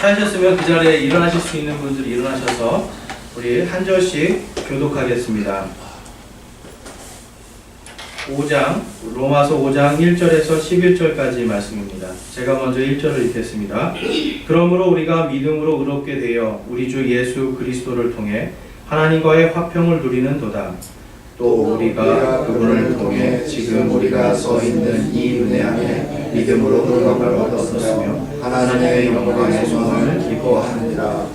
찾으셨으면 그 자리에 일어나실 수 있는 분들이 일어나셔서 우리 한 절씩 교독하겠습니다. 5장, 로마서 5장 1절에서 11절까지 말씀입니다. 제가 먼저 1절을 읽겠습니다. 그러므로 우리가 믿음으로 의롭게 되어 우리 주 예수 그리스도를 통해 하나님과의 화평을 누리는 도다. 또 우리가 그분을 통해 지금 우리가 서 있는 이 은혜 안에 믿음으로 응답을 얻었으며 하나님의 영광의 소망을 기뻐하느니라.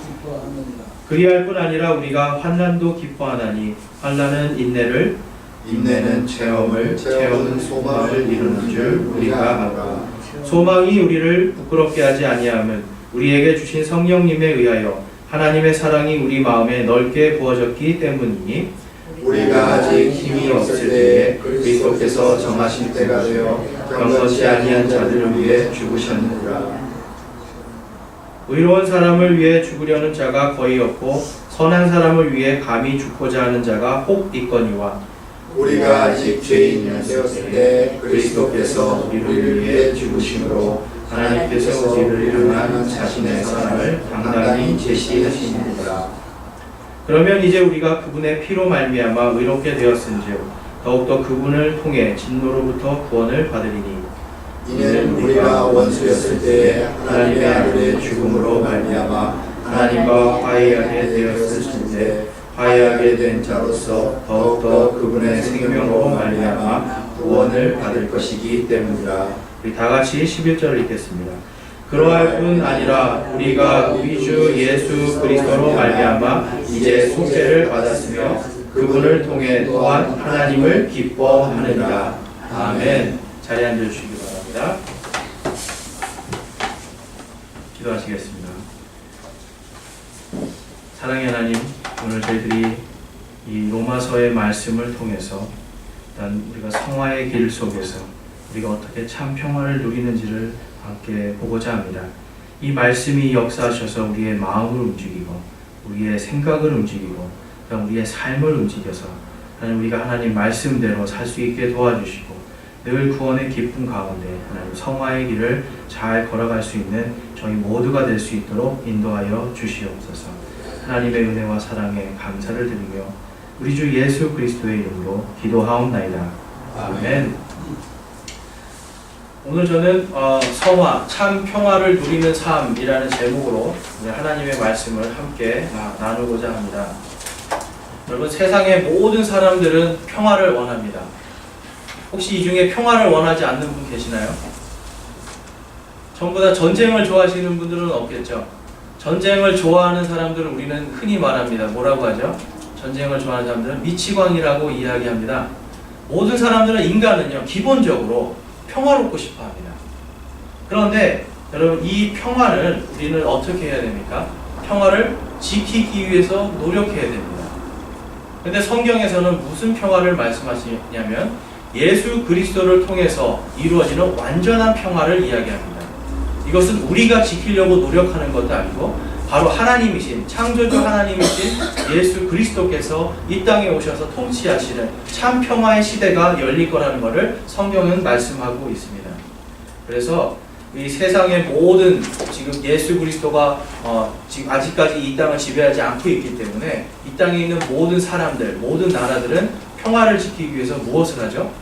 그리할 뿐 아니라 우리가 환난도 기뻐하나니 환난은 인내를, 인내는 체험을, 체험은 소망을 이루는 줄 우리가 알아. 소망이 우리를 부끄럽게 하지 아니하면 우리에게 주신 성령님에 의하여 하나님의 사랑이 우리 마음에 넓게 부어졌기 때문이니 우리가 아직 힘이 없을 때에 그리스도께서 정하신 때가 되어 경건치 아니한 자들을 위해 죽으셨느니라. 의로운 사람을 위해 죽으려는 자가 거의 없고 선한 사람을 위해 감히 죽고자 하는 자가 혹 있거니와 우리가 아직 죄인이 되었을 때 그리스도께서 우리를 위해 죽으심으로 하나님께서 우리를 향한 자신의 사랑을 당당히 제시하시니라. 그러면 이제 우리가 그분의 피로 말미암아 의롭게 되었은즉 더욱더 그분을 통해 진노로부터 구원을 받으리니 이는 우리가 원수였을 때에 하나님의 아들의 죽음으로 말미암아 하나님과 화해하게 되었을 때 화해하게 된 자로서 더욱더 그분의 생명으로 말미암아 구원을 받을 것이기 때문이라. 우리 다 같이 11절을 읽겠습니다. 그러할 뿐 아니라 우리가 우리 주 예수 그리스도로 말미암아 이제 속죄를 받았으며 그분을 통해 또한 하나님을 기뻐하느니라. 아멘. 자리에 앉아주시기 바랍니다. 기도하시겠습니다. 사랑의 하나님, 오늘 저희들이 이 로마서의 말씀을 통해서 일단 우리가 성화의 길 속에서 우리가 어떻게 참 평화를 누리는지를 함께 보고자 합니다. 이 말씀이 역사하셔서 우리의 마음을 움직이고 우리의 생각을 움직이고 그다음 우리의 삶을 움직여서 하나님 우리가 하나님 말씀대로 살 수 있게 도와주시고 늘 구원의 기쁨 가운데 하나님 성화의 길을 잘 걸어갈 수 있는 저희 모두가 될 수 있도록 인도하여 주시옵소서. 하나님의 은혜와 사랑에 감사를 드리며 우리 주 예수 그리스도의 이름으로 기도하옵나이다. 아멘. 오늘 저는 성화, 참 평화를 누리는 삶이라는 제목으로 하나님의 말씀을 함께 나누고자 합니다. 여러분, 세상의 모든 사람들은 평화를 원합니다. 혹시 이 중에 평화를 원하지 않는 분 계시나요? 전부 다 전쟁을 좋아하시는 분들은 없겠죠. 전쟁을 좋아하는 사람들은 우리는 흔히 말합니다. 뭐라고 하죠? 전쟁을 좋아하는 사람들은 미치광이라고 이야기합니다. 모든 사람들은, 인간은요, 기본적으로 평화롭고 싶어 합니다. 그런데 여러분, 이 평화를 우리는 어떻게 해야 됩니까? 평화를 지키기 위해서 노력해야 됩니다. 근데 성경에서는 무슨 평화를 말씀하시냐면 예수 그리스도를 통해서 이루어지는 완전한 평화를 이야기합니다. 이것은 우리가 지키려고 노력하는 것도 아니고 바로 하나님이신, 창조주 하나님이신 예수 그리스도께서 이 땅에 오셔서 통치하시는 참 평화의 시대가 열릴 거라는 것을 성경은 말씀하고 있습니다. 그래서 이 세상의 모든, 지금 예수 그리스도가 지금 아직까지 이 땅을 지배하지 않고 있기 때문에 이 땅에 있는 모든 사람들, 모든 나라들은 평화를 지키기 위해서 무엇을 하죠?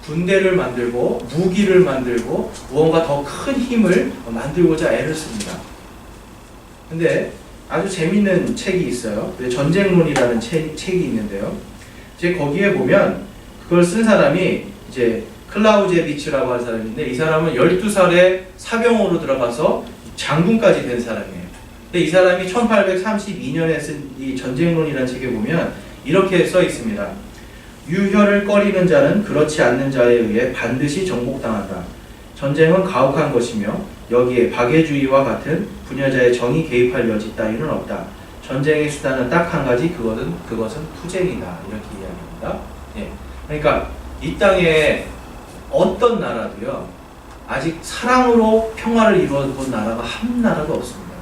군대를 만들고 무기를 만들고 무언가 더 큰 힘을 만들고자 애를 씁니다. 근데 아주 재밌는 책이 있어요. 전쟁론이라는 책이 있는데요. 이제 거기에 보면 그걸 쓴 사람이 이제 클라우제비츠라고 하는 사람인데, 이 사람은 12살에 사병으로 들어가서 장군까지 된 사람이에요. 근데 이 사람이 1832년에 쓴 이 전쟁론이라는 책에 보면 이렇게 써 있습니다. 유혈을 꺼리는 자는 그렇지 않는 자에 의해 반드시 정복당한다. 전쟁은 가혹한 것이며 여기에 박애주의와 같은 분여자의 정이 개입할 여지 따위는 없다. 전쟁의 수단은 딱 한 가지, 그것은 투쟁이다. 이렇게 이야기합니다. 예. 그러니까 이 땅에 어떤 나라도요, 아직 사랑으로 평화를 이루어본 나라가 한 나라도 없습니다.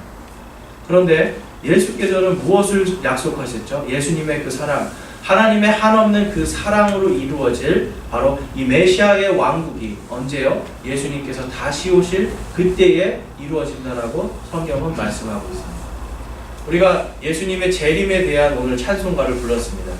그런데 예수께서는 무엇을 약속하셨죠? 예수님의 그 사랑, 하나님의 한없는 그 사랑으로 이루어질 바로 이 메시아의 왕국이 언제요? 예수님께서 다시 오실 그때에 이루어진다라고 성경은 말씀하고 있습니다. 우리가 예수님의 재림에 대한 오늘 찬송가를 불렀습니다.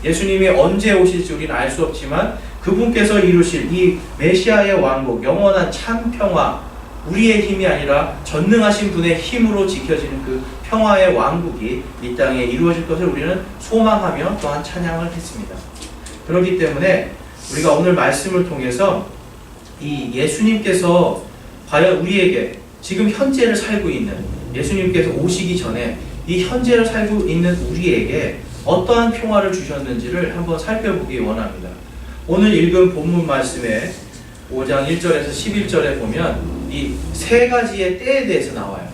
예수님이 언제 오실지 우리는 알 수 없지만 그분께서 이루실 이 메시아의 왕국, 영원한 참 평화, 우리의 힘이 아니라 전능하신 분의 힘으로 지켜지는 그 평화의 왕국이 이 땅에 이루어질 것을 우리는 소망하며 또한 찬양을 했습니다. 그렇기 때문에 우리가 오늘 말씀을 통해서 이 예수님께서 과연 우리에게 지금 현재를 살고 있는, 예수님께서 오시기 전에 이 현재를 살고 있는 우리에게 어떠한 평화를 주셨는지를 한번 살펴보기 원합니다. 오늘 읽은 본문 말씀에 5장 1절에서 11절에 보면 이 세 가지의 때에 대해서 나와요.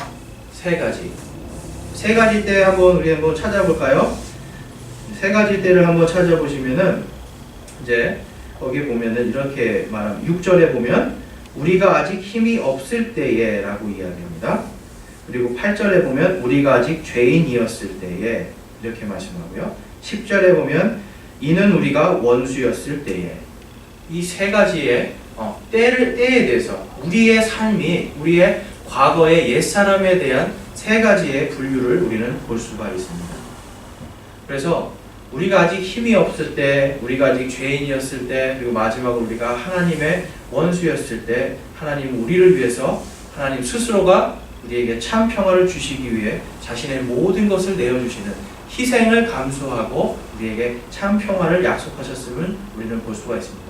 세 가지 때 우리 한번 찾아볼까요? 세 가지 때를 한번 찾아보시면은 이제 거기 보면은 이렇게 말합니다. 6절에 보면 우리가 아직 힘이 없을 때에 라고 이야기합니다. 그리고 8절에 보면 우리가 아직 죄인이었을 때에 이렇게 말씀하고요. 10절에 보면 이는 우리가 원수였을 때에, 이 세 가지의 때에 대해서 우리의 삶이, 우리의 과거의 옛사람에 대한 세 가지의 분류를 우리는 볼 수가 있습니다. 그래서 우리가 아직 힘이 없을 때, 우리가 아직 죄인이었을 때, 그리고 마지막으로 우리가 하나님의 원수였을 때, 하나님 우리를 위해서 하나님 스스로가 우리에게 참 평화를 주시기 위해 자신의 모든 것을 내어주시는 희생을 감수하고 우리에게 참 평화를 약속하셨음을 우리는 볼 수가 있습니다.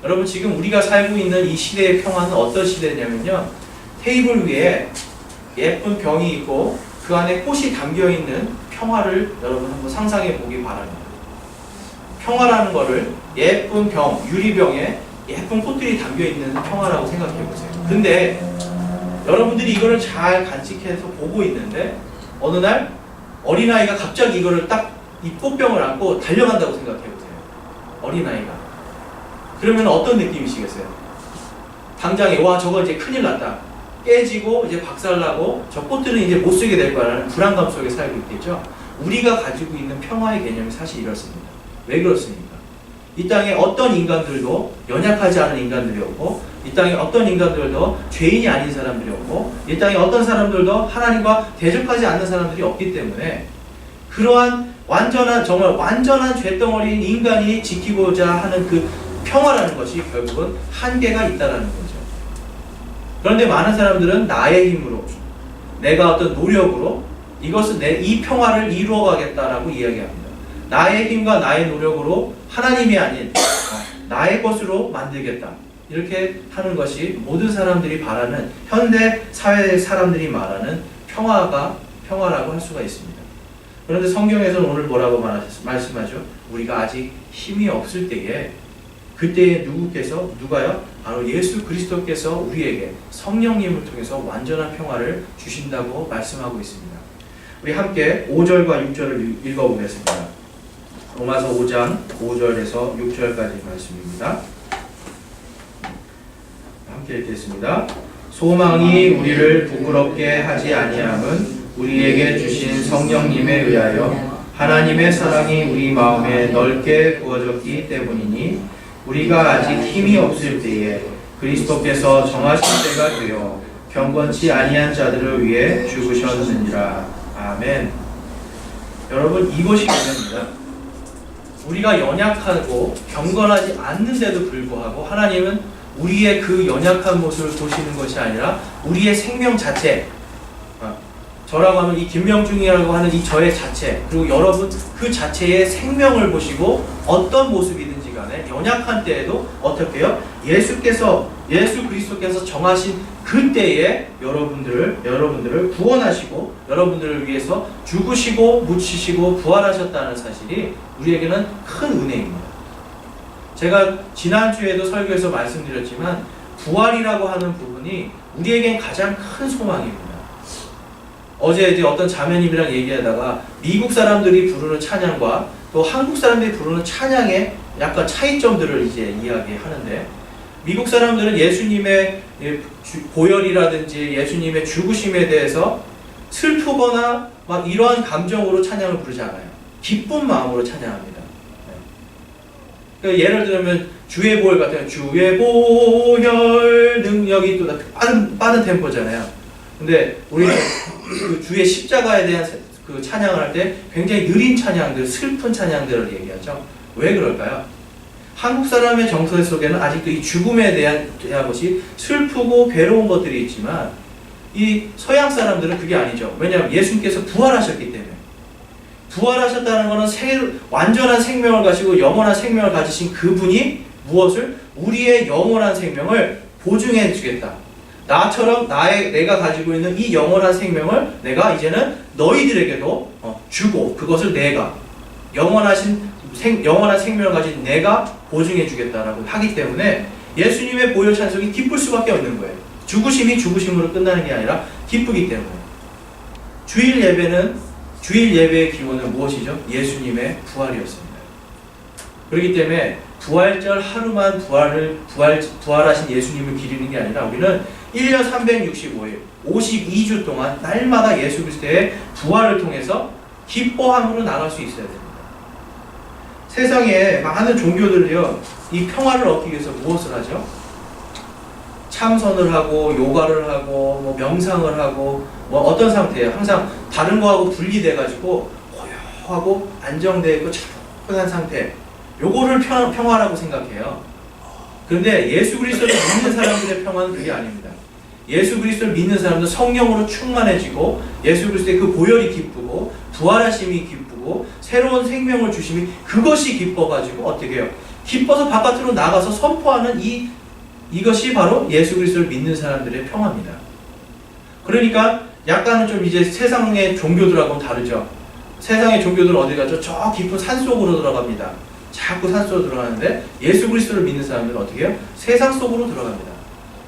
여러분, 지금 우리가 살고 있는 이 시대의 평화는 어떤 시대냐면요, 테이블 위에 예쁜 병이 있고 그 안에 꽃이 담겨있는 평화를 여러분 한번 상상해 보기 바랍니다. 평화라는 거를 예쁜 병, 유리병에 예쁜 꽃들이 담겨있는 평화라고 생각해 보세요. 근데 여러분들이 이거를 잘 간직해서 보고 있는데 어느 날 어린아이가 갑자기 이거를 딱 이 꽃병을 안고 달려간다고 생각해 보세요. 어린아이가. 그러면 어떤 느낌이시겠어요? 당장에 와, 저거 이제 큰일 났다, 깨지고 이제 박살나고 저 꽃들은 이제 못 쓰게 될 거라는 불안감 속에 살고 있겠죠. 우리가 가지고 있는 평화의 개념이 사실 이렇습니다. 왜 그렇습니까? 이 땅에 어떤 인간들도 연약하지 않은 인간들이 없고, 이 땅에 어떤 인간들도 죄인이 아닌 사람들이 없고, 이 땅에 어떤 사람들도 하나님과 대적하지 않는 사람들이 없기 때문에 그러한 정말 완전한 죄덩어리인 인간이 지키고자 하는 그 평화라는 것이 결국은 한계가 있다는 거죠. 그런데 많은 사람들은 나의 힘으로, 내가 어떤 노력으로 이 평화를 이루어가겠다라고 이야기합니다. 나의 힘과 나의 노력으로 하나님이 아닌 나의 것으로 만들겠다, 이렇게 하는 것이 모든 사람들이 바라는, 현대 사회의 사람들이 말하는 평화라고 할 수가 있습니다. 그런데 성경에서는 오늘 뭐라고 말씀하죠? 우리가 아직 힘이 없을 때에, 그때에 누가요? 바로 예수 그리스도께서 우리에게 성령님을 통해서 완전한 평화를 주신다고 말씀하고 있습니다. 우리 함께 5절과 6절을 읽어보겠습니다. 로마서 5장 5절에서 6절까지 말씀입니다. 함께 읽겠습니다. 소망이 우리를 부끄럽게 하지 아니함은 우리에게 주신 성령님에 의하여 하나님의 사랑이 우리 마음에 넓게 부어졌기 때문이니, 우리가 아직 힘이 없을 때에 그리스도께서 정하신 때가 되어 경건치 아니한 자들을 위해 죽으셨느니라. 아멘. 여러분, 이것이 문제입니다. 우리가 연약하고 경건하지 않는데도 불구하고 하나님은 우리의 그 연약한 모습을 보시는 것이 아니라 우리의 생명 자체, 저라고 하면 이 김명중이라고 하는 이 저의 자체, 그리고 여러분 그 자체의 생명을 보시고 어떤 모습이든지 간에 연약한 때에도 어떻게 해요? 예수 그리스도께서 정하신 그때에 여러분들을 구원하시고 여러분들을 위해서 죽으시고 묻히시고 부활하셨다는 사실이 우리에게는 큰 은혜입니다. 제가 지난주에도 설교에서 말씀드렸지만 부활이라고 하는 부분이 우리에겐 가장 큰 소망입니다. 어제 이제 어떤 자매님이랑 얘기하다가 미국 사람들이 부르는 찬양과 또 한국 사람들이 부르는 찬양의 약간 차이점들을 이제 이야기하는데, 미국 사람들은 예수님의 보혈이라든지 예수님의 죽으심에 대해서 슬프거나 막 이러한 감정으로 찬양을 부르지 않아요. 기쁜 마음으로 찬양합니다. 그러니까 예를 들면 주의 보혈 같은 주의 보혈 능력이 또 빠른 템포잖아요. 근데 우리는 그 주의 십자가에 대한 그 찬양을 할 때 굉장히 느린 찬양들, 슬픈 찬양들을 얘기하죠. 왜 그럴까요? 한국 사람의 정서 속에는 아직도 이 죽음에 대한 것이 슬프고 괴로운 것들이 있지만 이 서양 사람들은 그게 아니죠. 왜냐하면 예수님께서 부활하셨기 때문에. 부활하셨다는 것은 완전한 생명을 가지고 영원한 생명을 가지신 그분이 무엇을? 우리의 영원한 생명을 보증해 주겠다. 나처럼 내가 가지고 있는 이 영원한 생명을 내가 이제는 너희들에게도 주고 그것을 내가 영원한 생명을 가진 내가 보증해 주겠다라고 하기 때문에 예수님의 보혈 찬송이 기쁠 수밖에 없는 거예요. 죽으심이 죽으심으로 끝나는 게 아니라 기쁘기 때문에. 주일 예배의 기원은 무엇이죠? 예수님의 부활이었습니다. 그렇기 때문에 부활절 하루만 부활하신 예수님을 기리는 게 아니라 우리는 1년 365일 52주 동안 날마다 예수 그리스도의 부활을 통해서 기뻐함으로 나갈 수 있어야 됩니다. 세상에 많은 종교들이요, 이 평화를 얻기 위해서 무엇을 하죠? 참선을 하고 요가를 하고 뭐 명상을 하고 뭐 어떤 상태예요? 항상 다른 거하고 분리돼 가지고 고요하고 안정되어 있고 차분한 상태. 요거를 평화라고 생각해요. 그런데 예수 그리스도를 믿는 사람들의 평화는 그게 아닙니다. 예수 그리스도를 믿는 사람들은 성령으로 충만해지고 예수 그리스도의 그 보혈이 기쁘고 부활하심이 기쁘고 새로운 생명을 주심이 그것이 기뻐가지고 어떻게 해요? 기뻐서 바깥으로 나가서 선포하는 이것이 바로 예수 그리스도를 믿는 사람들의 평화입니다. 그러니까 약간은 좀 이제 세상의 종교들하고는 다르죠. 세상의 종교들은 어디 가죠? 저 깊은 산속으로 들어갑니다. 자꾸 산속으로 들어가는데 예수 그리스도를 믿는 사람들은 어떻게 해요? 세상 속으로 들어갑니다.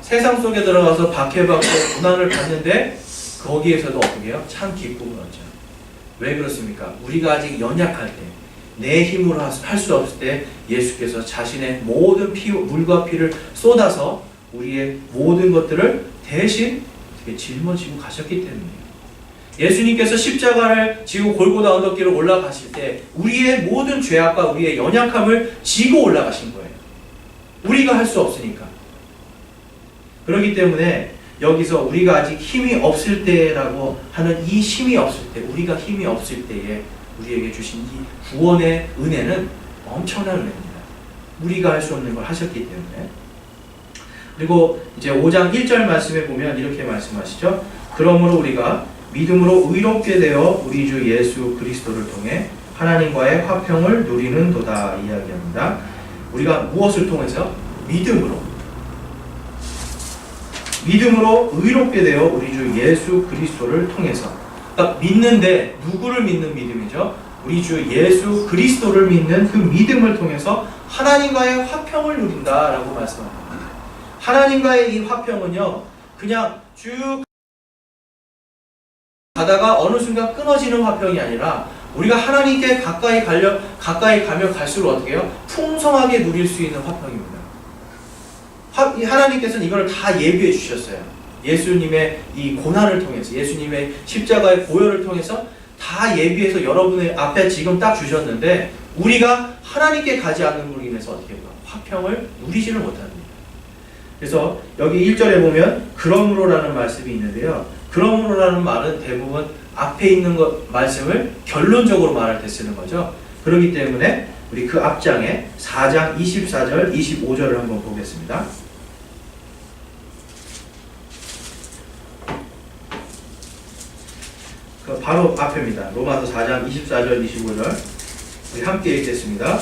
세상 속에 들어가서 박해받고 고난을 받는데 거기에서도 어떻게 해요? 참 기쁨을 얻죠. 왜 그렇습니까? 우리가 아직 연약할 때, 내 힘으로 할 수 없을 때 예수께서 자신의 모든 물과 피를 쏟아서 우리의 모든 것들을 대신 짊어지고 가셨기 때문이에요. 예수님께서 십자가를 지고 골고다 언덕길을 올라가실 때 우리의 모든 죄악과 우리의 연약함을 지고 올라가신 거예요. 우리가 할 수 없으니까. 그렇기 때문에 여기서 우리가 아직 힘이 없을 때라고 하는 이 힘이 없을 때, 우리가 힘이 없을 때에 우리에게 주신 이 구원의 은혜는 엄청난 은혜입니다. 우리가 할 수 없는 걸 하셨기 때문에. 그리고 이제 5장 1절 말씀에 보면 이렇게 말씀하시죠. 그러므로 우리가 믿음으로 의롭게 되어 우리 주 예수 그리스도를 통해 하나님과의 화평을 누리는도다 이야기합니다. 우리가 무엇을 통해서? 믿음으로 의롭게 되어 우리 주 예수 그리스도를 통해서. 그러니까 믿는데 누구를 믿는 믿음이죠? 우리 주 예수 그리스도를 믿는 그 믿음을 통해서 하나님과의 화평을 누린다라고 말씀합니다. 하나님과의 이 화평은요, 그냥 쭉 가다가 어느 순간 끊어지는 화평이 아니라 우리가 하나님께 가까이 가면 갈수록 어떻게 해요? 풍성하게 누릴 수 있는 화평입니다. 하나님께서는 이걸 다 예비해 주셨어요. 예수님의 이 고난을 통해서, 예수님의 십자가의 보혈을 통해서 다 예비해서 여러분의 앞에 지금 딱 주셨는데 우리가 하나님께 가지 않는 걸로 인해서 어떻게 해요? 화평을 누리지를 못합니다. 그래서 여기 1절에 보면 그러므로라는 말씀이 있는데요. 그러므로라는 말은 대부분 앞에 있는 말씀을 결론적으로 말할 때 쓰는 거죠. 그렇기 때문에 우리 그 앞장에 4장 24절, 25절을 한번 보겠습니다. 그 바로 앞입니다. 로마서 4장 24절, 25절 우리 함께 읽겠습니다.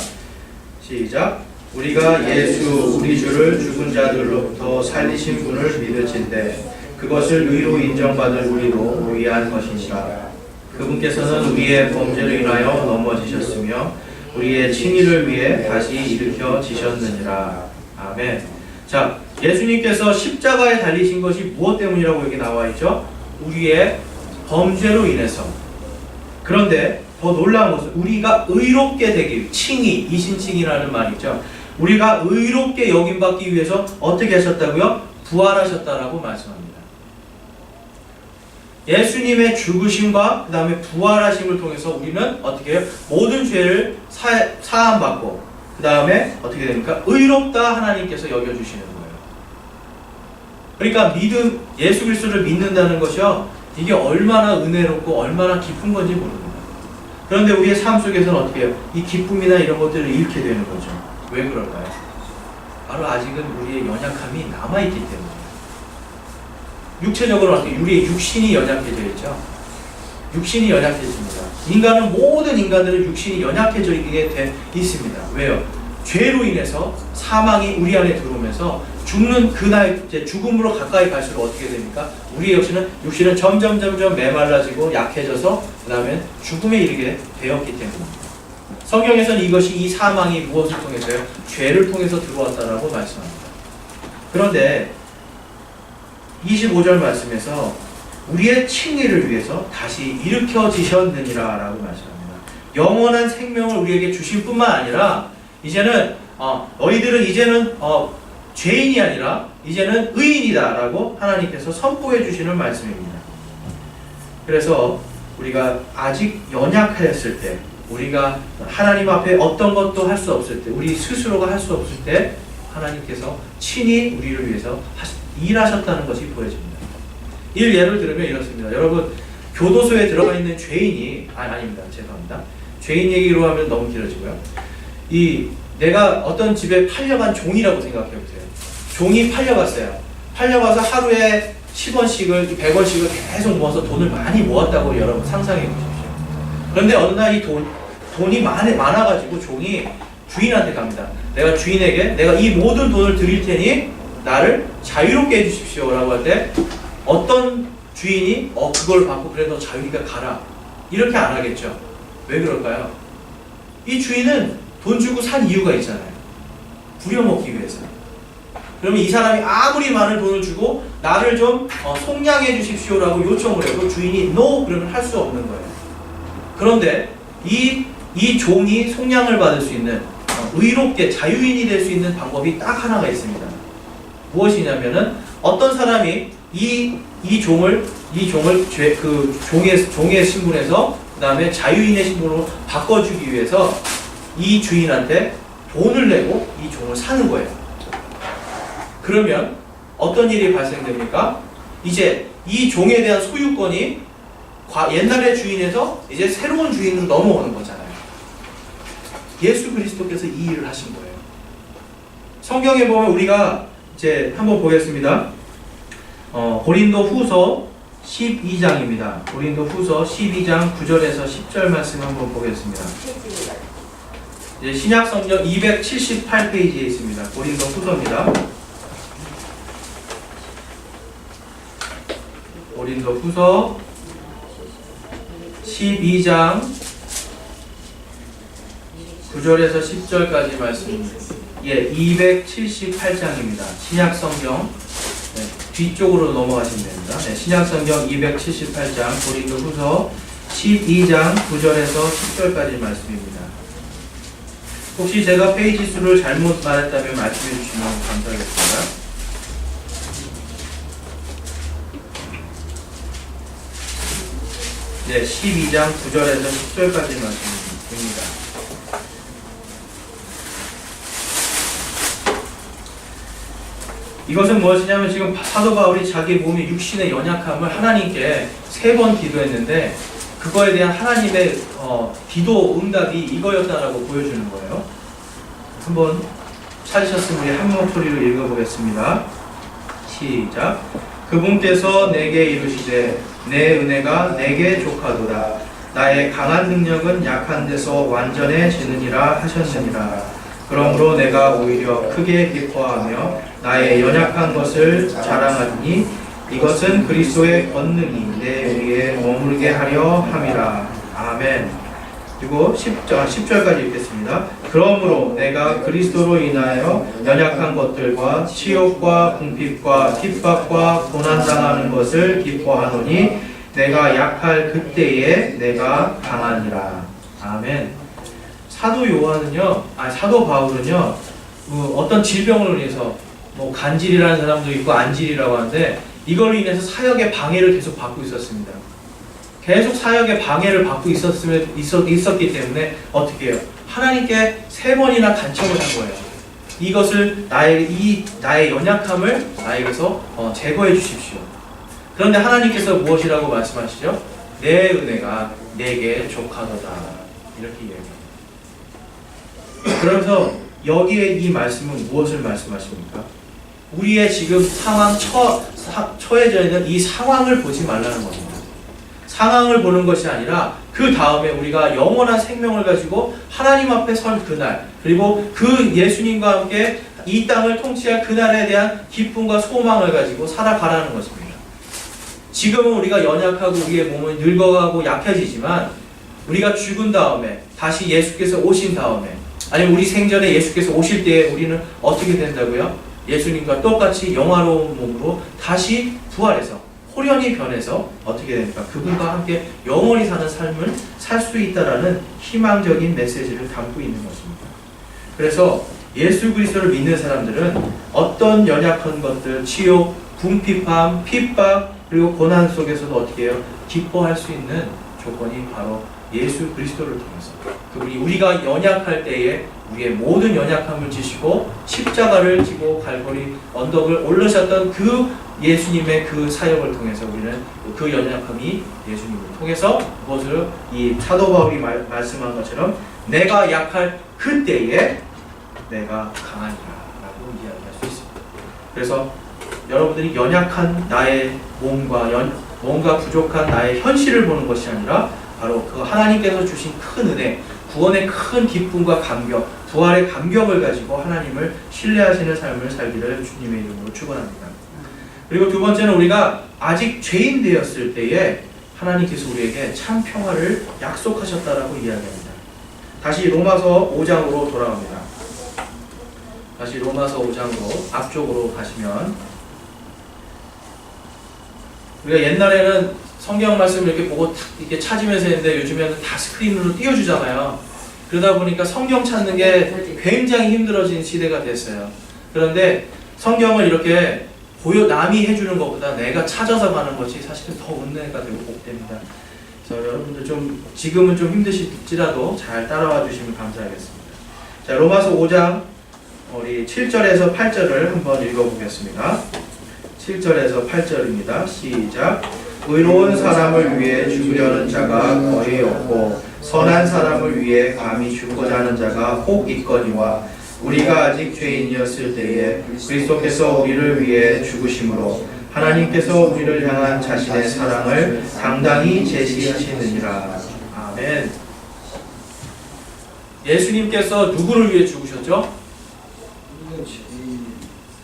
시작. 우리가 예수 우리 주를 죽은 자들로부터 살리신 분을 믿을진대 그것을 의로 인정받을 우리도 위한 것이니라. 그분께서는 우리의 범죄를 인하여 넘어지셨으며 우리의 칭의를 위해 다시 일으켜지셨느니라. 아멘. 자, 예수님께서 십자가에 달리신 것이 무엇 때문이라고 여기 나와 있죠? 우리의 범죄로 인해서. 그런데 더 놀라운 것은 우리가 의롭게 되기 위해, 칭의, 이신칭이라는 말이죠. 우리가 의롭게 여김받기 위해서 어떻게 하셨다고요? 부활하셨다라고 말씀합니다. 예수님의 죽으심과 그 다음에 부활하심을 통해서 우리는 어떻게 해요? 모든 죄를 사함받고 그 다음에 어떻게 됩니까? 의롭다 하나님께서 여겨주시는 거예요. 그러니까 예수 그리스도를 믿는다는 것이요, 이게 얼마나 은혜롭고 얼마나 깊은 건지 모릅니다. 그런데 우리의 삶 속에서는 어떻게 해요? 이 기쁨이나 이런 것들을 잃게 되는 거죠. 왜 그럴까요? 바로 아직은 우리의 연약함이 남아있기 때문에. 육체적으로 어떻게 우리의 육신이 연약해져 있죠. 육신이 연약해집니다. 모든 인간들은 육신이 연약해지게 돼 있습니다. 왜요? 죄로 인해서 사망이 우리 안에 들어오면서 죽는 그날 이제 죽음으로 가까이 갈수록 어떻게 됩니까? 우리의 육신은 점점 메말라지고 약해져서 그 다음에 죽음에 이르게 되었기 때문입니다. 성경에서는 이것이 이 사망이 무엇을 통해서요? 죄를 통해서 들어왔다라고 말씀합니다. 그런데 25절 말씀에서 우리의 칭의를 위해서 다시 일으켜지셨느니라 라고 말씀합니다. 영원한 생명을 우리에게 주실 뿐만 아니라 이제는 너희들은 이제는 죄인이 아니라 이제는 의인이다 라고 하나님께서 선포해 주시는 말씀입니다. 그래서 우리가 아직 연약하였을 때, 우리가 하나님 앞에 어떤 것도 할 수 없을 때, 우리 스스로가 할 수 없을 때 하나님께서 친히 우리를 위해서 일하셨다는 것이 보여집니다. 예를 들면 이렇습니다. 여러분, 교도소에 들어가 있는 죄인이 아닙니다. 죄송합니다. 죄인 얘기로 하면 너무 길어지고요. 내가 어떤 집에 팔려간 종이라고 생각해 보세요. 종이 팔려갔어요. 팔려가서 하루에 10원씩을 100원씩을 계속 모아서 돈을 많이 모았다고 여러분 상상해 보십시오. 그런데 어느 날 이 돈이 많아가지고 종이 주인한테 갑니다. 내가 주인에게 내가 이 모든 돈을 드릴 테니 나를 자유롭게 해주십시오 라고 할 때 어떤 주인이 그걸 받고 그래 너 자유니까 가라 이렇게 안 하겠죠. 왜 그럴까요? 이 주인은 돈 주고 산 이유가 있잖아요. 부려먹기 위해서. 그러면 이 사람이 아무리 많은 돈을 주고 나를 좀 속량해 주십시오 라고 요청을 해도 주인이 NO 그러면 할 수 없는 거예요. 그런데 이 종이 속량을 받을 수 있는 의롭게 자유인이 될 수 있는 방법이 딱 하나가 있습니다. 무엇이냐면은 어떤 사람이 이 종을 종의 신분에서 그 다음에 자유인의 신분으로 바꿔주기 위해서 이 주인한테 돈을 내고 이 종을 사는 거예요. 그러면 어떤 일이 발생됩니까? 이제 이 종에 대한 소유권이 옛날의 주인에서 이제 새로운 주인으로 넘어오는 거잖아요. 예수 그리스도께서 이 일을 하신 거예요. 성경에 보면 우리가 이제 한번 보겠습니다. 고린도 후서 12장입니다. 고린도 후서 12장 9절에서 10절 말씀 한번 보겠습니다. 신약 성경 278페이지에 있습니다. 고린도 후서입니다. 고린도 후서 12장 9절에서 10절까지 말씀입니다. 278장입니다. 신약 성경 뒤쪽으로 넘어가시면 됩니다. 신약 성경 278장 고린도 후서 12장 9절에서 10절까지 말씀입니다. 혹시 제가 페이지 수를 잘못 말했다면 말씀해 주시면 감사하겠습니다. 네, 12장 9절에서 10절까지 말씀입니다. 이것은 무엇이냐면 지금 사도 바울이 자기 몸의 육신의 연약함을 하나님께 3번 기도했는데 그거에 대한 하나님의 기도 응답이 이거였다라고 보여주는 거예요. 한번 찾으셨으면 우리 한 목소리로 읽어보겠습니다. 시작. 그분께서 내게 이르시되 내 은혜가 내게 족하도다. 나의 강한 능력은 약한 데서 완전해지느니라 하셨느니라. 그러므로 내가 오히려 크게 기뻐하며 나의 연약한 것을 자랑하니 이것은 그리스도의 권능이 내 위에 머무르게 하려 함이라. 아멘. 그리고 10절까지 읽겠습니다. 그러므로 내가 그리스도로 인하여 연약한 것들과 치욕과 궁핍과 핍박과 고난당하는 것을 기뻐하노니 내가 약할 그때에 내가 강하니라. 아멘. 사도 바울은요, 어떤 질병으로 인해서 간질이라는 사람도 있고 안질이라고 하는데 이걸로 인해서 사역의 방해를 계속 받고 있었습니다. 계속 사역의 방해를 받고 있었기 때문에 어떻게 해요? 하나님께 3번이나 간청을 한 거예요. 이것을 나의 연약함을 나에게서 제거해 주십시오. 그런데 하나님께서 무엇이라고 말씀하시죠? 내 은혜가 내게 족하도다. 이렇게 이야기합니다. 그래서 여기에 이 말씀은 무엇을 말씀하십니까? 우리의 지금 상황, 처해져 있는 이 상황을 보지 말라는 겁니다. 상황을 보는 것이 아니라 그 다음에 우리가 영원한 생명을 가지고 하나님 앞에 설 그날, 그리고 그 예수님과 함께 이 땅을 통치할 그날에 대한 기쁨과 소망을 가지고 살아가라는 것입니다. 지금은 우리가 연약하고 우리의 몸은 늙어가고 약해지지만 우리가 죽은 다음에 다시 예수께서 오신 다음에, 아니면 우리 생전에 예수께서 오실 때에 우리는 어떻게 된다고요? 예수님과 똑같이 영화로운 몸으로 다시 부활해서 호련히 변해서 어떻게 됩니까? 그분과 함께 영원히 사는 삶을 살 수 있다라는 희망적인 메시지를 담고 있는 것입니다. 그래서 예수 그리스도를 믿는 사람들은 어떤 연약한 것들, 치욕, 궁핍함, 핍박, 그리고 고난 속에서도 어떻게 해요? 기뻐할 수 있는 조건이 바로 예수 그리스도를 통해서, 그분이 우리가 연약할 때에 우리의 모든 연약함을 지시고 십자가를 지고 갈보리 언덕을 올르셨던 그 예수님의 그 사역을 통해서 우리는 그 연약함이 예수님을 통해서 무엇을 이 사도 바울이 말씀한 것처럼 내가 약할 그때에 내가 강하니라 라고 이야기할 수 있습니다. 그래서 여러분들이 연약한 나의 뭔가 부족한 나의 현실을 보는 것이 아니라 바로 그 하나님께서 주신 큰 은혜, 구원의 큰 기쁨과 감격, 부활의 감격을 가지고 하나님을 신뢰하시는 삶을 살기를 주님의 이름으로 축원합니다. 그리고 두 번째는 우리가 아직 죄인 되었을 때에 하나님께서 우리에게 참 평화를 약속하셨다라고 이야기합니다. 다시 로마서 5장으로 돌아갑니다. 다시 로마서 5장으로 앞쪽으로 가시면, 우리가 옛날에는 성경 말씀을 이렇게 보고 탁 이렇게 찾으면서 했는데 요즘에는 다 스크린으로 띄워주잖아요. 그러다 보니까 성경 찾는 게 굉장히 힘들어진 시대가 됐어요. 그런데 성경을 이렇게 남이 해주는 것보다 내가 찾아서 가는 것이 사실은 더 은혜가 되고 복됩니다. 그래서 여러분들 지금은 좀 힘드실지라도 잘 따라와 주시면 감사하겠습니다. 자, 로마서 5장 우리 7절에서 8절을 한번 읽어보겠습니다. 7절에서 8절입니다. 시작. 의로운 사람을 위해 죽으려는 자가 거의 없고 선한 사람을 위해 감히 죽고자 하는 자가 혹 있거니와 우리가 아직 죄인이었을 때에 그리스도께서 우리를 위해 죽으심으로 하나님께서 우리를 향한 자신의 사랑을 당당히 제시하시느니라. 아멘. 예수님께서 누구를 위해 죽으셨죠?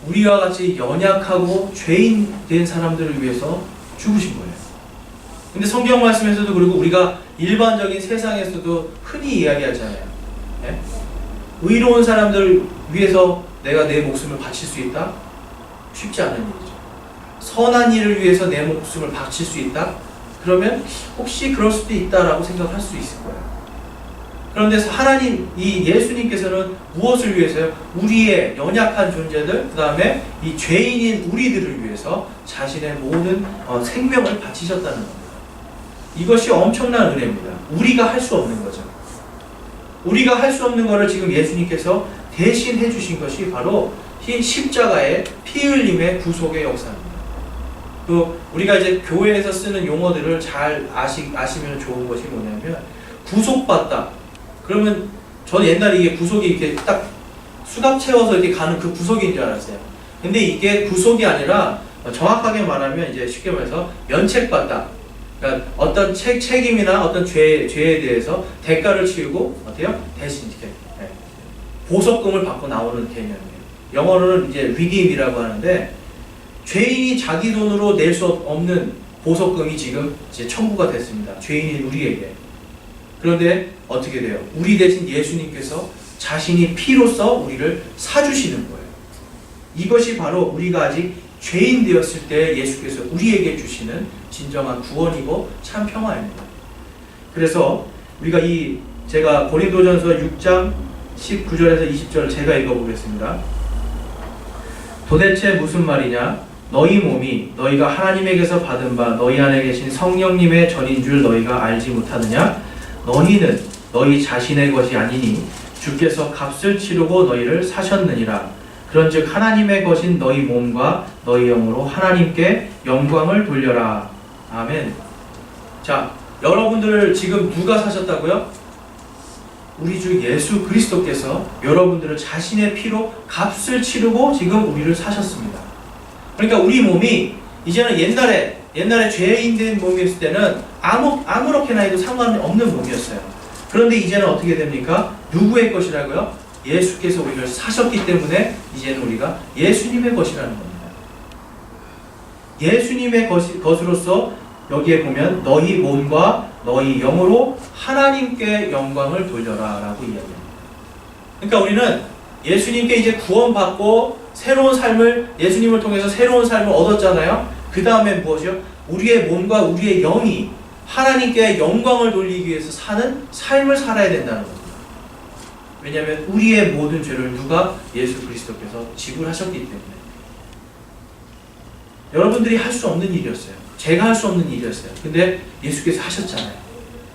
우리와 같이 연약하고 죄인 된 사람들을 위해서 죽으신 거예요. 근데 성경 말씀에서도, 그리고 우리가 일반적인 세상에서도 흔히 이야기하잖아요. 네? 의로운 사람들을 위해서 내가 내 목숨을 바칠 수 있다? 쉽지 않은 일이죠. 선한 일을 위해서 내 목숨을 바칠 수 있다? 그러면 혹시 그럴 수도 있다라고 생각할 수 있을 거예요. 그런데 하나님, 이 예수님께서는 무엇을 위해서요? 우리의 연약한 존재들, 그 다음에 이 죄인인 우리들을 위해서 자신의 모든 생명을 바치셨다는 겁니다. 이것이 엄청난 은혜입니다. 우리가 할 수 없는 거죠. 우리가 할 수 없는 것을 지금 예수님께서 대신 해주신 것이 바로 이 십자가의 피 흘림의 구속의 역사입니다. 우리가 이제 교회에서 쓰는 용어들을 잘 아시면 좋은 것이 뭐냐면, 구속받다. 그러면 저는 옛날에 이게 구속이 이렇게 딱 수갑 채워서 이렇게 가는 그 구속인 줄 알았어요. 근데 이게 구속이 아니라 정확하게 말하면 이제 쉽게 말해서 면책받다. 그러니까 어떤 책임이나 어떤 죄에 대해서 대가를 치르고 어때요? 대신 이렇게 보석금을 받고 나오는 개념이에요. 영어로는 이제 redeem이라고 하는데, 죄인이 자기 돈으로 낼 수 없는 보석금이 지금 이제 청구가 됐습니다. 죄인인 우리에게. 그런데 어떻게 돼요? 우리 대신 예수님께서 자신이 피로써 우리를 사주시는 거예요. 이것이 바로 우리가 아직 죄인 되었을 때 예수께서 우리에게 주시는 진정한 구원이고 참 평화입니다. 그래서 우리가 제가 고린도전서 6장 19절에서 20절 제가 읽어보겠습니다. 도대체 무슨 말이냐? 너희 몸이 너희가 하나님에게서 받은 바 너희 안에 계신 성령님의 전인 줄 너희가 알지 못하느냐? 너희는 너희 자신의 것이 아니니 주께서 값을 치르고 너희를 사셨느니라. 그런즉 하나님의 것인 너희 몸과 너희 영으로 하나님께 영광을 돌려라. 아멘. 자, 여러분들을 지금 누가 사셨다고요? 우리 주 예수 그리스도께서 여러분들을 자신의 피로 값을 치르고 지금 우리를 사셨습니다. 그러니까 우리 몸이 이제는 옛날에 죄인된 몸이었을 때는 아무렇게나 해도 상관없는 몸이었어요. 그런데 이제는 어떻게 됩니까? 누구의 것이라고요? 예수께서 우리를 사셨기 때문에 이제는 우리가 예수님의 것이라는 겁니다. 예수님의 것으로서 여기에 보면 너희 몸과 너희 영으로 하나님께 영광을 돌려라 라고 이야기합니다. 그러니까 우리는 예수님께 이제 구원받고 새로운 삶을, 예수님을 통해서 새로운 삶을 얻었잖아요. 그 다음에 무엇이요? 우리의 몸과 우리의 영이 하나님께 영광을 돌리기 위해서 사는 삶을 살아야 된다는 겁니다. 왜냐하면 우리의 모든 죄를 누가? 예수 그리스도께서 지불하셨기 때문에. 여러분들이 할 수 없는 일이었어요. 제가 할 수 없는 일이었어요. 근데 예수께서 하셨잖아요.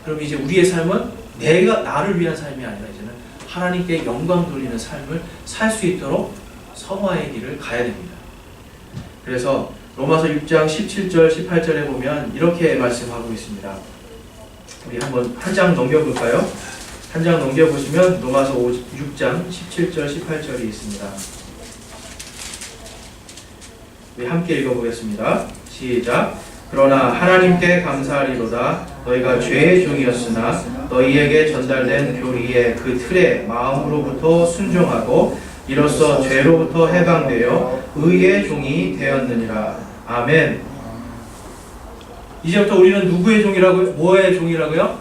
그럼 이제 우리의 삶은 나를 위한 삶이 아니라 이제는 하나님께 영광 돌리는 삶을 살 수 있도록 성화의 길을 가야 됩니다. 그래서 로마서 6장 17절 18절에 보면 이렇게 말씀하고 있습니다. 우리 한번 한 장 넘겨볼까요? 한 장 넘겨보시면 로마서 6장 17절 18절이 있습니다. 우리 함께 읽어보겠습니다. 시작. 그러나 하나님께 감사하리로다. 너희가 죄의 종이었으나 너희에게 전달된 교리의 그 틀에 마음으로부터 순종하고 이로써 죄로부터 해방되어 의의 종이 되었느니라. 아멘. 이제부터 우리는 누구의 종이라고요? 뭐의 종이라고요?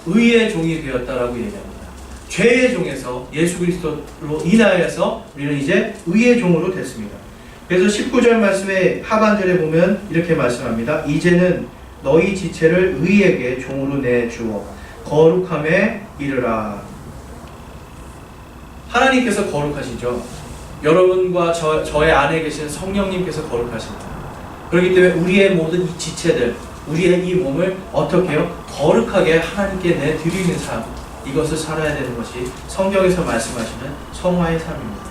의의 종이 되었다라고 얘기합니다. 죄의 종에서 예수 그리스도로 인하여서 우리는 이제 의의 종으로 됐습니다. 그래서 19절 말씀의 하반절에 보면 이렇게 말씀합니다. 이제는 너희 지체를 의에게 종으로 내주어 거룩함에 이르라. 하나님께서 거룩하시죠. 여러분과 저의 안에 계신 성령님께서 거룩하십니다. 그렇기 때문에 우리의 모든 이 지체들, 우리의 이 몸을 어떻게 해요? 거룩하게 하나님께 내드리는 삶, 이것을 살아야 되는 것이 성경에서 말씀하시는 성화의 삶입니다.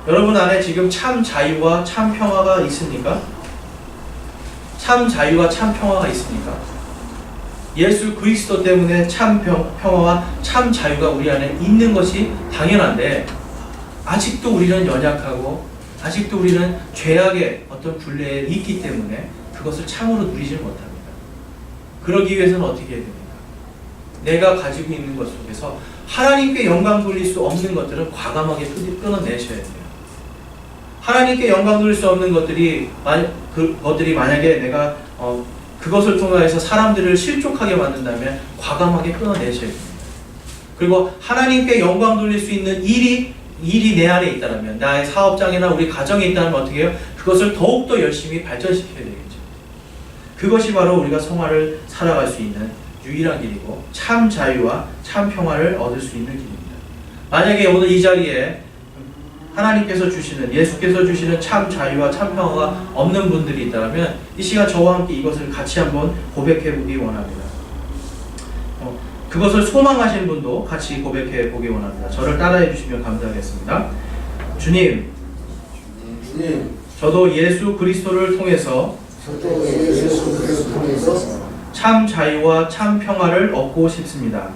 여러분 안에 지금 참 자유와 참 평화가 있습니까? 참 자유와 참 평화가 있습니까? 예수 그리스도 때문에 참 평화와 참 자유가 우리 안에 있는 것이 당연한데 아직도 우리는 연약하고 아직도 우리는 죄악의 어떤 굴레에 있기 때문에 그것을 참으로 누리지 못합니다. 그러기 위해서는 어떻게 해야 됩니까? 내가 가지고 있는 것 속에서 하나님께 영광 돌릴 수 없는 것들은 과감하게 끊어내셔야 돼요. 하나님께 영광 돌릴 수 없는 것들이 만약에 내가 그것을 통해서 사람들을 실족하게 만든다면 과감하게 끊어내셔야 됩니다. 그리고 하나님께 영광 돌릴 수 있는 일이 내 안에 있다면, 나의 사업장이나 우리 가정에 있다면 어떻게 해요? 그것을 더욱더 열심히 발전시켜야 되겠죠. 그것이 바로 우리가 성화를 살아갈 수 있는 유일한 길이고 참 자유와 참 평화를 얻을 수 있는 길입니다. 만약에 오늘 이 자리에 하나님께서 주시는, 예수께서 주시는 참 자유와 참 평화가 없는 분들이 있다면 이 시간 저와 함께 이것을 같이 한번 고백해 보기 원합니다. 그것을 소망하시는 분도 같이 고백해 보기 원합니다. 저를 따라해 주시면 감사하겠습니다. 주님, 저도 예수 그리스도를 통해서 참 자유와 참 평화를 얻고 싶습니다.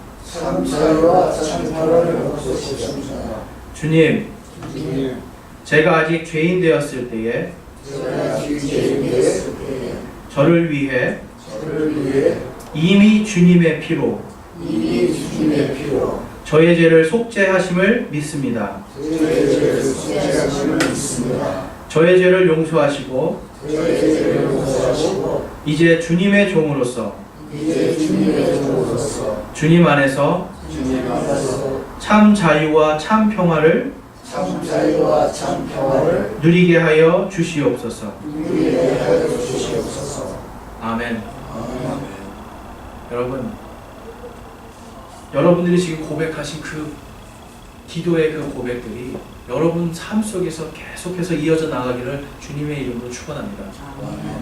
주님, 제가 아직 죄인 되었을 때에 저를 위해 이미 주님의 피로 저의 죄를 속죄하심을 믿습니다. 저의 죄를 용서하시고 이제 주님의 종으로서 주님 안에서 참 자유와 참 평화를 누리게 하여 주시옵소서. 아멘. 여러분들이 지금 고백하신 그 기도의 그 고백들이 여러분 삶 속에서 계속해서 이어져 나가기를 주님의 이름으로 축원합니다.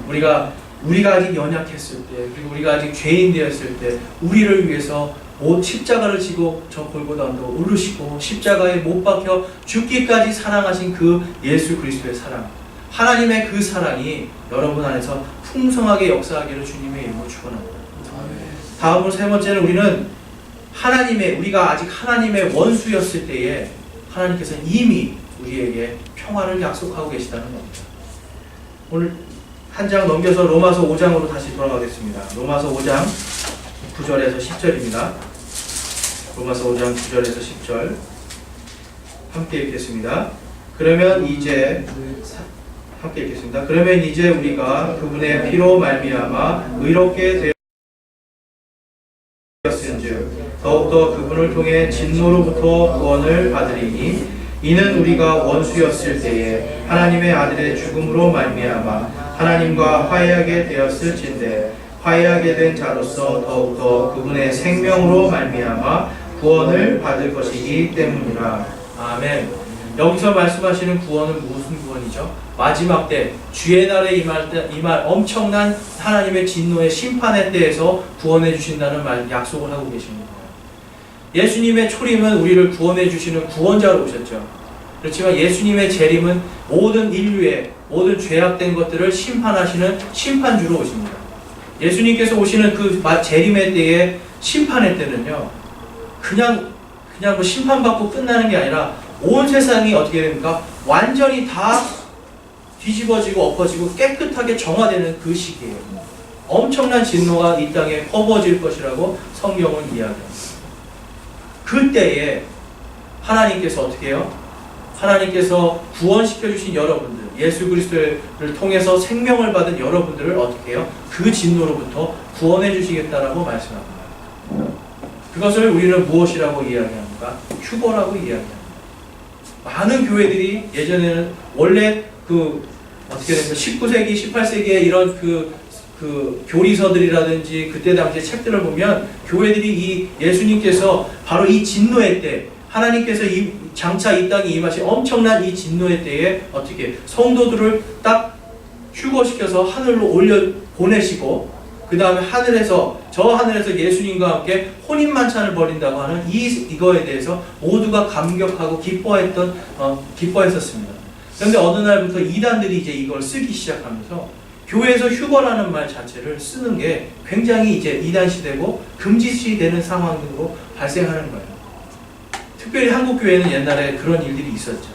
우리가 아직 연약했을 때, 그리고 우리가 아직 죄인 되었을 때 우리를 위해서 십자가를 지고 저 골고다 언덕 오르시고 십자가에 못 박혀 죽기까지 사랑하신 그 예수 그리스도의 사랑, 하나님의 그 사랑이 여러분 안에서 풍성하게 역사하기를 주님의 이름으로 축원합니다. 다음으로 세 번째는 우리가 아직 하나님의 원수였을 때에 하나님께서는 이미 우리에게 평화를 약속하고 계시다는 겁니다. 오늘 한 장 넘겨서 로마서 5장으로 다시 돌아가겠습니다. 로마서 5장 9절에서 10절입니다. 로마서 5장 9절에서 10절 함께 읽겠습니다. 그러면 이제 우리가 그분의 피로 말미암아 의롭게 되었은즉 더욱더 그분을 통해 진노로부터 구원을 받으리니 이는 우리가 원수였을 때에 하나님의 아들의 죽음으로 말미암아 하나님과 화해하게 되었을진데 화해하게 된 자로서 더욱더 그분의 생명으로 말미암아 구원을 받을 것이기 때문이라. 아멘. 여기서 말씀하시는 구원은 무슨 구원이죠? 마지막 때 주의 날에 임할 엄청난 하나님의 진노의 심판의 때에서 구원해 주신다는 약속을 하고 계십니다. 예수님의 초림은 우리를 구원해 주시는 구원자로 오셨죠. 그렇지만 예수님의 재림은 모든 인류의 모든 죄악된 것들을 심판하시는 심판주로 오십니다. 예수님께서 오시는 그 재림의 때에 심판의 때는요, 그냥 뭐 심판받고 끝나는 게 아니라 온 세상이 어떻게 됩니까? 완전히 다 뒤집어지고 엎어지고 깨끗하게 정화되는 그 시기예요. 엄청난 진노가 이 땅에 퍼부어질 것이라고 성경은 이야기합니다. 그때에 하나님께서 어떻게 해요? 하나님께서 구원시켜 주신 여러분들, 예수 그리스도를 통해서 생명을 받은 여러분들을 어떻게 해요? 그 진노로부터 구원해 주시겠다라고 말씀합니다. 그것을 우리는 무엇이라고 이야기합니까? 휴거라고 이야기합니다. 많은 교회들이 예전에는 원래 어떻게 됩니까? 19세기, 18세기에 이런 교리서들이라든지 그때 당시의 책들을 보면 교회들이 이 예수님께서 바로 이 진노의 때, 하나님께서 장차 이 땅에 임하신 엄청난 이 진노의 때에 어떻게 성도들을 딱 휴거시켜서 하늘로 보내시고 그 다음에 저 하늘에서 예수님과 함께 혼인만찬을 벌인다고 하는 이거에 대해서 모두가 감격하고 기뻐했었습니다. 그런데 어느 날부터 이단들이 이제 이걸 쓰기 시작하면서 교회에서 휴거라는 말 자체를 쓰는 게 굉장히 이제 이단 시대고 금지시 되는 상황으로 발생하는 거예요. 특별히 한국 교회는 옛날에 그런 일들이 있었죠.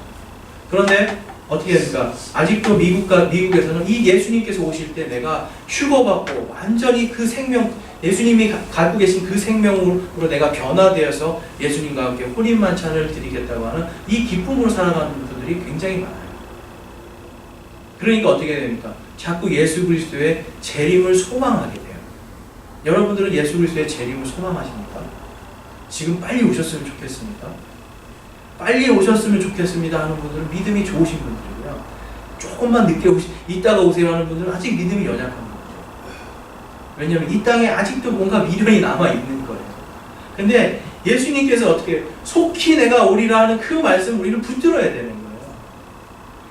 그런데 어떻게 됩니까? 아직도 미국에서는 이 예수님께서 오실 때 내가 휴거받고 완전히 그 생명, 예수님이 갖고 계신 그 생명으로 내가 변화되어서 예수님과 함께 혼인만찬을 드리겠다고 하는 이 기쁨으로 살아가는 분들이 굉장히 많아요. 그러니까 어떻게 됩니까? 자꾸 예수 그리스도의 재림을 소망하게 돼요. 여러분들은 예수 그리스도의 재림을 소망하십니까? 지금 빨리 오셨으면 좋겠습니다. 빨리 오셨으면 좋겠습니다 하는 분들은 믿음이 좋으신 분들이고요. 조금만 늦게 이따가 오세요 하는 분들은 아직 믿음이 연약한 분들이죠. 왜냐하면 이 땅에 아직도 뭔가 미련이 남아있는 거예요. 근데 예수님께서 어떻게 속히 내가 오리라 하는 그 말씀 우리는 붙들어야 되는 거예요.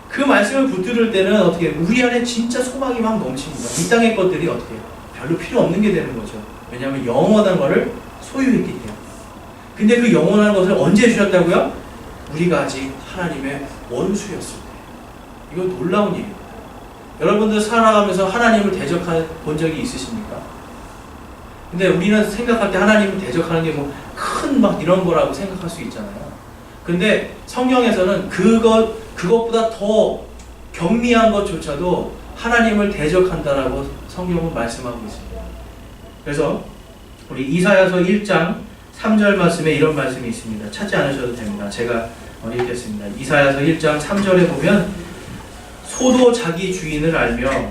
그 말씀을 붙들을 때는 어떻게 우리 안에 진짜 소망이 막 넘칩니다. 이 땅의 것들이 어떻게 별로 필요 없는 게 되는 거죠. 왜냐하면 영원한 것을 소유했기 때문에. 근데 그 영원한 것을 언제 주셨다고요? 우리가 아직 하나님의 원수였을 때. 이건 놀라운 일입니다. 여러분들 살아가면서 하나님을 대적해 본 적이 있으십니까? 근데 우리는 생각할 때 하나님을 대적하는 게 뭐 큰 막 이런 거라고 생각할 수 있잖아요. 근데 성경에서는 그것보다 더 경미한 것조차도 하나님을 대적한다라고 성경은 말씀하고 있습니다. 그래서 우리 이사야서 1장 3절 말씀에 이런 말씀이 있습니다. 찾지 않으셔도 됩니다. 제가 읽겠습니다. 이사야서 1장 3절에 보면 소도 자기 주인을 알며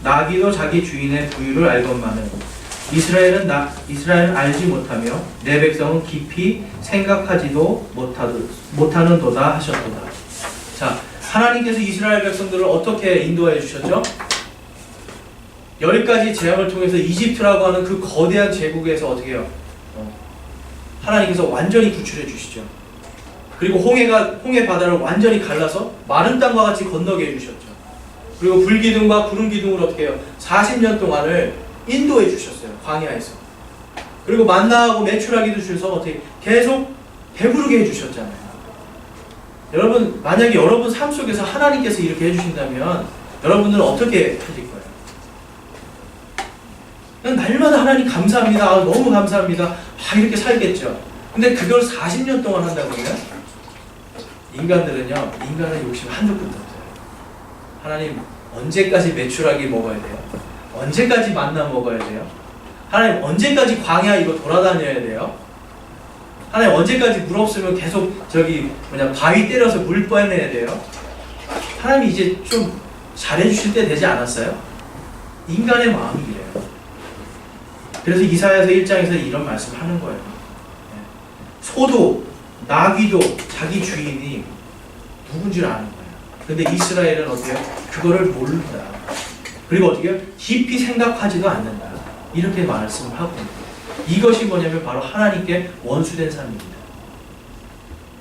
나귀도 자기 주인의 부유를 알건만은 이스라엘은 알지 못하며 내 백성은 깊이 생각하지도 못하는도다 하셨도다. 자, 하나님께서 이스라엘 백성들을 어떻게 인도해 주셨죠? 10가지 재앙을 통해서 이집트라고 하는 그 거대한 제국에서 어떻게 해요? 하나님께서 완전히 구출해 주시죠. 그리고 홍해 바다를 완전히 갈라서 마른 땅과 같이 건너게 해주셨죠. 그리고 불기둥과 구름기둥을 어떻게 해요? 40년 동안을 인도해 주셨어요. 광야에서. 그리고 만나하고 메추라기도 주셔서 어떻게 계속 배부르게 해주셨잖아요. 여러분, 만약에 여러분 삶 속에서 하나님께서 이렇게 해주신다면 여러분들은 어떻게 하실 거예요? 그냥 날마다 하나님 감사합니다. 아, 너무 감사합니다. 이렇게 살겠죠. 근데 그걸 40년 동안 한다고요? 인간은 욕심 한두 끝도 없어요. 하나님, 언제까지 메추라기 먹어야 돼요? 언제까지 만나 먹어야 돼요? 하나님, 언제까지 광야 이거 돌아다녀야 돼요? 하나님, 언제까지 물 없으면 계속 바위 때려서 물 빼내야 돼요? 하나님, 이제 좀 잘해주실 때 되지 않았어요? 인간의 마음이 이래요. 그래서 이사야서 1장에서 이런 말씀 하는 거예요. 소도 나귀도 자기 주인이 누군 줄 아는 거예요. 근데 이스라엘은 어때요? 그거를 모른다. 그리고 어떻게 깊이 생각하지도 않는다. 이렇게 말씀을 하고 있습니다. 이것이 뭐냐면 바로 하나님께 원수된 삶입니다.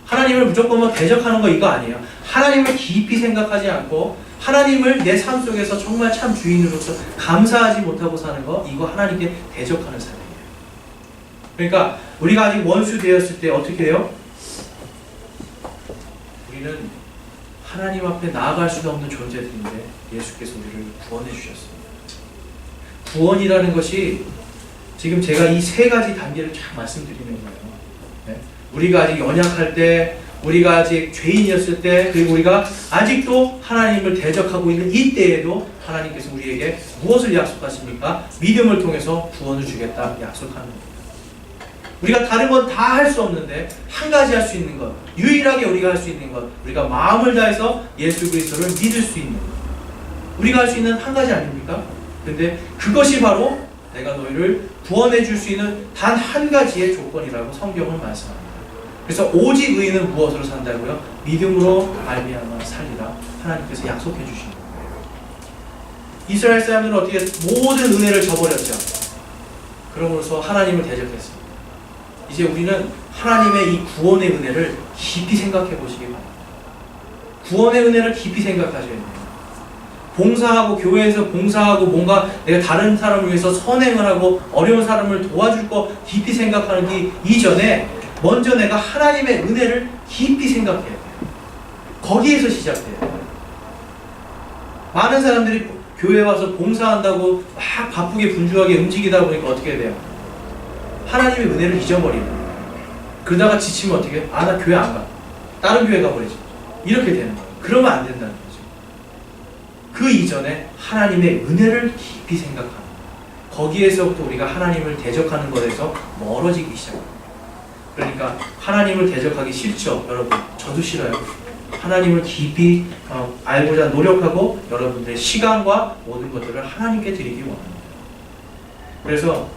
하나님을 무조건 대적하는 거 이거 아니에요. 하나님을 깊이 생각하지 않고 하나님을 내 삶 속에서 정말 참 주인으로서 감사하지 못하고 사는 거, 이거 하나님께 대적하는 삶이에요. 그러니까 우리가 아직 원수 되었을 때 어떻게 해요? 우리는 하나님 앞에 나아갈 수도 없는 존재들인데 예수께서 우리를 구원해 주셨습니다. 구원이라는 것이 지금 제가 이 세 가지 단계를 쫙 말씀드리는 거예요. 네? 우리가 아직 연약할 때, 우리가 아직 죄인이었을 때, 그리고 우리가 아직도 하나님을 대적하고 있는 이때에도 하나님께서 우리에게 무엇을 약속하십니까? 믿음을 통해서 구원을 주겠다 약속하는 겁니다. 우리가 다른 건 다 할 수 없는데 한 가지 할 수 있는 것, 유일하게 우리가 할 수 있는 것, 우리가 마음을 다해서 예수 그리스도를 믿을 수 있는 것, 우리가 할 수 있는 한 가지 아닙니까? 근데 그것이 바로 내가 너희를 구원해 줄 수 있는 단 한 가지의 조건이라고 성경은 말씀합니다. 그래서 오직 의인은 무엇으로 산다고요? 믿음으로 말미암아 살리라 하나님께서 약속해 주신 거예요. 이스라엘 사람들은 어떻게 모든 은혜를 저버렸죠. 그러므로서 하나님을 대적했습니다. 이제 우리는 하나님의 이 구원의 은혜를 깊이 생각해 보시기 바랍니다. 구원의 은혜를 깊이 생각하셔야 돼요. 봉사하고 교회에서 봉사하고 뭔가 내가 다른 사람을 위해서 선행을 하고 어려운 사람을 도와줄 거 깊이 생각하기 이전에 먼저 내가 하나님의 은혜를 깊이 생각해야 돼요. 거기에서 시작돼요. 많은 사람들이 교회에 와서 봉사한다고 막 바쁘게 분주하게 움직이다 보니까 어떻게 돼요? 하나님의 은혜를 잊어버리는 거예요. 그러다가 지치면 어떻게 해요? 아, 나 교회 안 가. 다른 교회 가버리지. 이렇게 되는 거예요. 그러면 안 된다는 거죠. 그 이전에 하나님의 은혜를 깊이 생각하는 거예요. 거기에서부터 우리가 하나님을 대적하는 것에서 멀어지기 시작합니다. 그러니까 하나님을 대적하기 싫죠, 여러분. 저도 싫어요. 하나님을 깊이 알고자 노력하고 여러분들의 시간과 모든 것들을 하나님께 드리기 원합니다. 그래서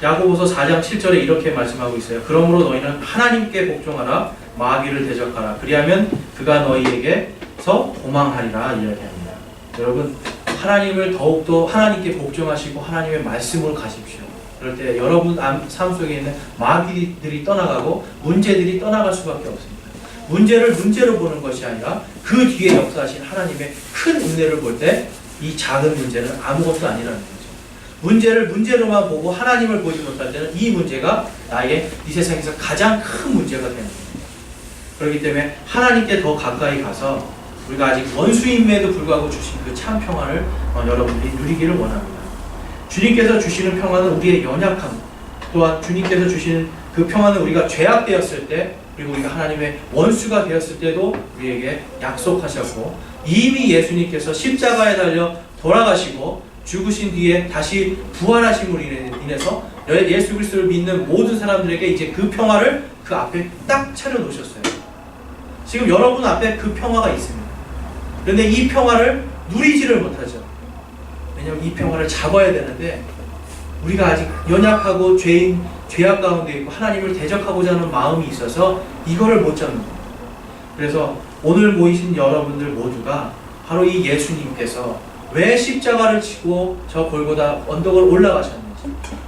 야고보서 4장 7절에 이렇게 말씀하고 있어요. 그러므로 너희는 하나님께 복종하라, 마귀를 대적하라. 그리하면 그가 너희에게서 도망하리라 이야기합니다. 여러분, 하나님을 더욱더 하나님께 복종하시고 하나님의 말씀으로 가십시오. 그럴 때 여러분 삶 속에 있는 마귀들이 떠나가고 문제들이 떠나갈 수밖에 없습니다. 문제를 문제로 보는 것이 아니라 그 뒤에 역사하신 하나님의 큰 은혜를 볼 때 이 작은 문제는 아무것도 아니라는 거죠. 문제를 문제로만 보고 하나님을 보지 못할 때는 이 문제가 나의 이 세상에서 가장 큰 문제가 되는 겁니다. 그렇기 때문에 하나님께 더 가까이 가서 우리가 아직 원수임에도 불구하고 주신 그 참 평안을 여러분들이 누리기를 원합니다. 주님께서 주시는 평안은 우리의 연약함, 또한 주님께서 주시는 그 평안은 우리가 죄악되었을 때, 그리고 우리가 하나님의 원수가 되었을 때도 우리에게 약속하셨고, 이미 예수님께서 십자가에 달려 돌아가시고 죽으신 뒤에 다시 부활하심으로 인해서 예수 그리스도를 믿는 모든 사람들에게 이제 그 평화를 그 앞에 딱 차려놓으셨어요. 지금 여러분 앞에 그 평화가 있습니다. 그런데 이 평화를 누리지를 못하죠. 왜냐하면 이 평화를 잡아야 되는데 우리가 아직 연약하고 죄악 가운데 있고 하나님을 대적하고자 하는 마음이 있어서 이거를 못 잡는 거예요. 그래서 오늘 모이신 여러분들 모두가 바로 이 예수님께서 왜 십자가를 지고 저 골고다 언덕을 올라가셨는지,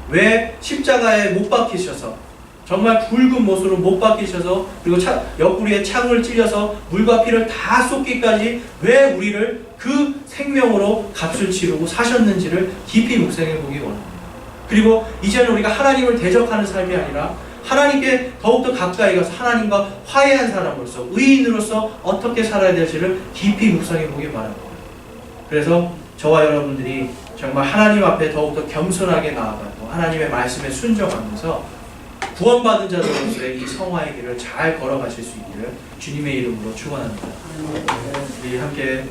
왜 십자가에 못 박히셔서 정말 붉은 못으로 못 박히셔서 그리고 옆구리에 창을 찔려서 물과 피를 다 쏟기까지 왜 우리를 그 생명으로 값을 치르고 사셨는지를 깊이 묵상해 보기 원합니다. 그리고 이제는 우리가 하나님을 대적하는 삶이 아니라 하나님께 더욱더 가까이 가서 하나님과 화해한 사람으로서 의인으로서 어떻게 살아야 될지를 깊이 묵상해 보기 바랍니다. 그래서 저와 여러분들이 정말 하나님 앞에 더욱더 겸손하게 나아가고 하나님의 말씀에 순종하면서 구원받은 자들로서의 이 성화의 길을 잘 걸어가실 수 있기를 주님의 이름으로 축원합니다. 우리 함께